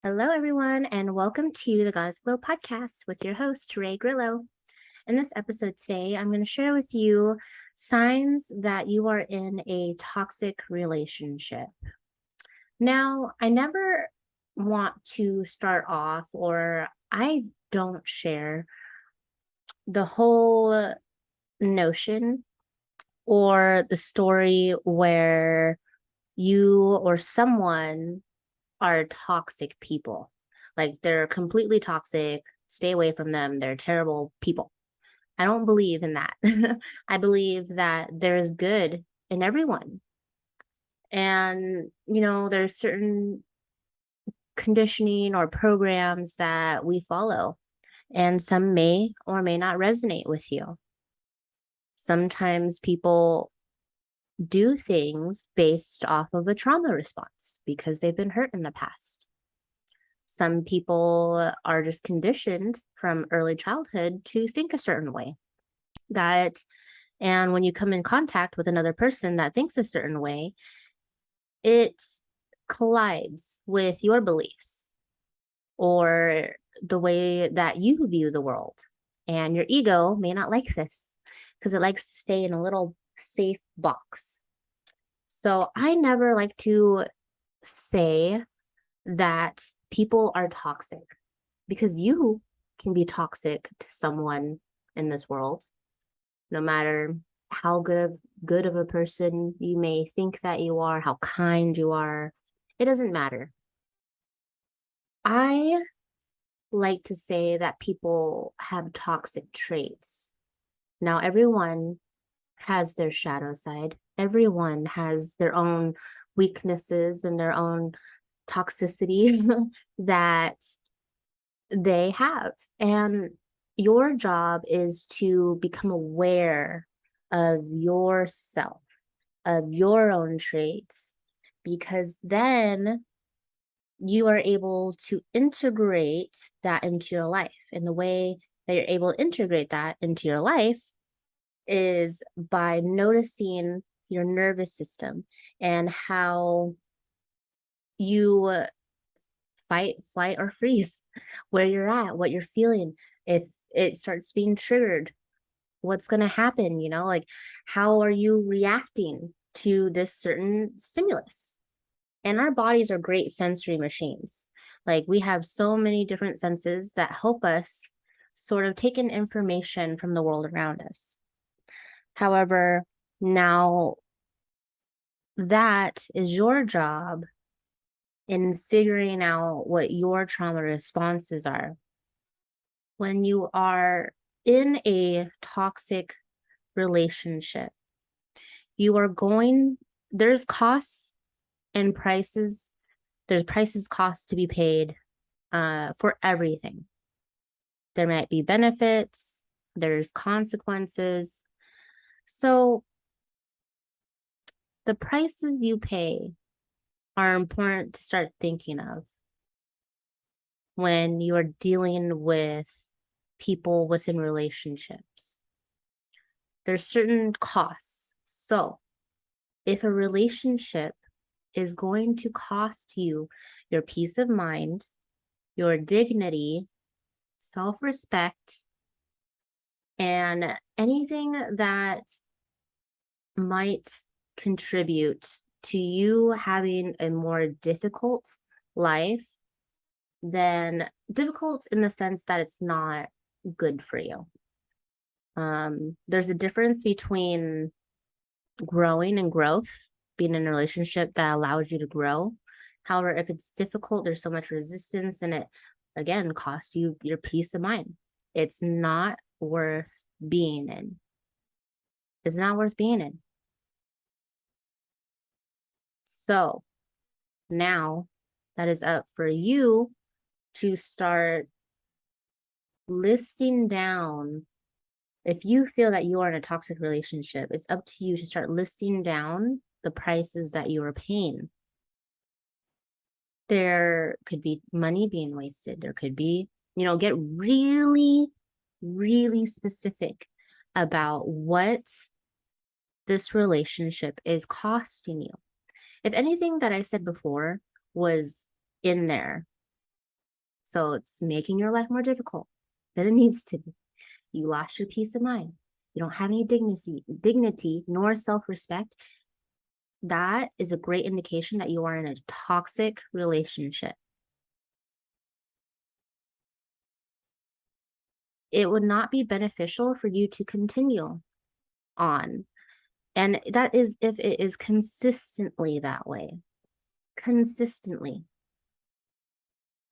Hello, everyone, and welcome to the Goddess Glow podcast with your host, Raegrillo. In this episode today, I'm going to share with you signs that you are in a toxic relationship. Now, I never want to start off, or I don't share the whole notion or the story where you or someone are toxic people. Like they're completely toxic. Stay away from them. They're terrible people. I don't believe in that. I believe that there is good in everyone. And, there's certain conditioning or programs that we follow, and some may or may not resonate with you. Sometimes people do things based off of a trauma response because they've been hurt in the past. Some people are just conditioned from early childhood to think a certain way. And when you come in contact with another person that thinks a certain way, it collides with your beliefs or the way that you view the world. And your ego may not like this because it likes to stay in a little safe box. So I never like to say that people are toxic because you can be toxic to someone in this world, no matter how good of a person you may think that you are, how kind you are. It doesn't matter. I like to say that people have toxic traits. Now, everyone has their shadow side. Everyone has their own weaknesses and their own toxicity that they have. And your job is to become aware of yourself, of your own traits, because then you are able to integrate that into your life. And the way that you're able to integrate that into your life is by noticing your nervous system and how you fight, flight, or freeze, where you're at, what you're feeling. If it starts being triggered, what's going to happen? Like, how are you reacting to this certain stimulus? And our bodies are great sensory machines. Like, we have so many different senses that help us sort of take in information from the world around us. However, now that is your job in figuring out what your trauma responses are. When you are in a toxic relationship, there's costs and prices. There's costs to be paid for everything. There might be benefits, there's consequences. So the prices you pay are important to start thinking of when you are dealing with people within relationships. There's certain costs. So if a relationship is going to cost you your peace of mind, your dignity, self-respect, and anything that might contribute to you having a more difficult life, then difficult in the sense that it's not good for you. There's a difference between growing and growth, being in a relationship that allows you to grow. However, if it's difficult, there's so much resistance, and it again costs you your peace of mind. It's not worth being in. It's not worth being in. So now that is up for you to start listing down. If you feel that you are in a toxic relationship, it's up to you to start listing down the prices that you are paying. There could be money being wasted. There could be, get really, really specific about what this relationship is costing you. If anything that I said before was in there, So it's making your life more difficult than it needs to be. You lost your peace of mind. You don't have any dignity nor self-respect. That is a great indication that you are in a toxic relationship. It would not be beneficial for you to continue on. And that is if it is consistently that way. Consistently.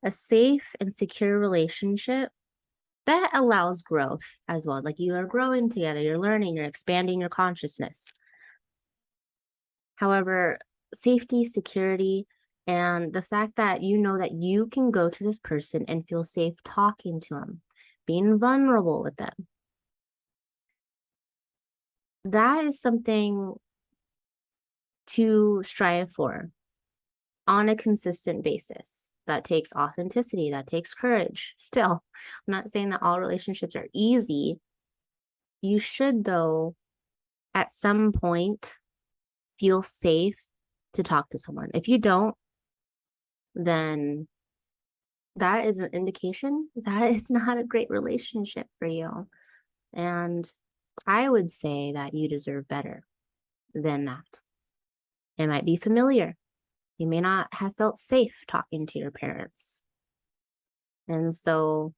A safe and secure relationship that allows growth as well. Like you are growing together, you're learning, you're expanding your consciousness. However, safety, security, and the fact that you know that you can go to this person and feel safe talking to them, being vulnerable with them, that is something to strive for on a consistent basis. That takes authenticity, that takes courage. Still, I'm not saying that all relationships are easy. You should, though, at some point, feel safe to talk to someone. If you don't, then that is an indication that is not a great relationship for you. And I would say that you deserve better than that. It might be familiar. You may not have felt safe talking to your parents. And so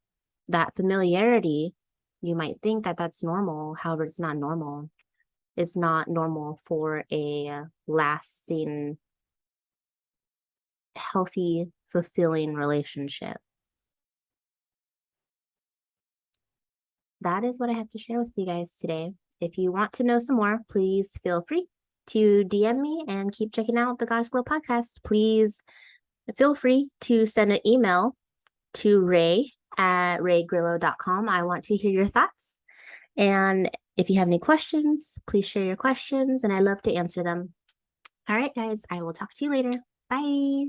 that familiarity, you might think that that's normal. However, it's not normal. It's not normal for a lasting, healthy, fulfilling relationship. That is what I have to share with you guys today. If you want to know some more, please feel free to DM me and keep checking out the Goddess Glow podcast. Please feel free to send an email to raegrillo.store. I want to hear your thoughts. And if you have any questions, please share your questions and I love to answer them. All right, guys, I will talk to you later. Bye.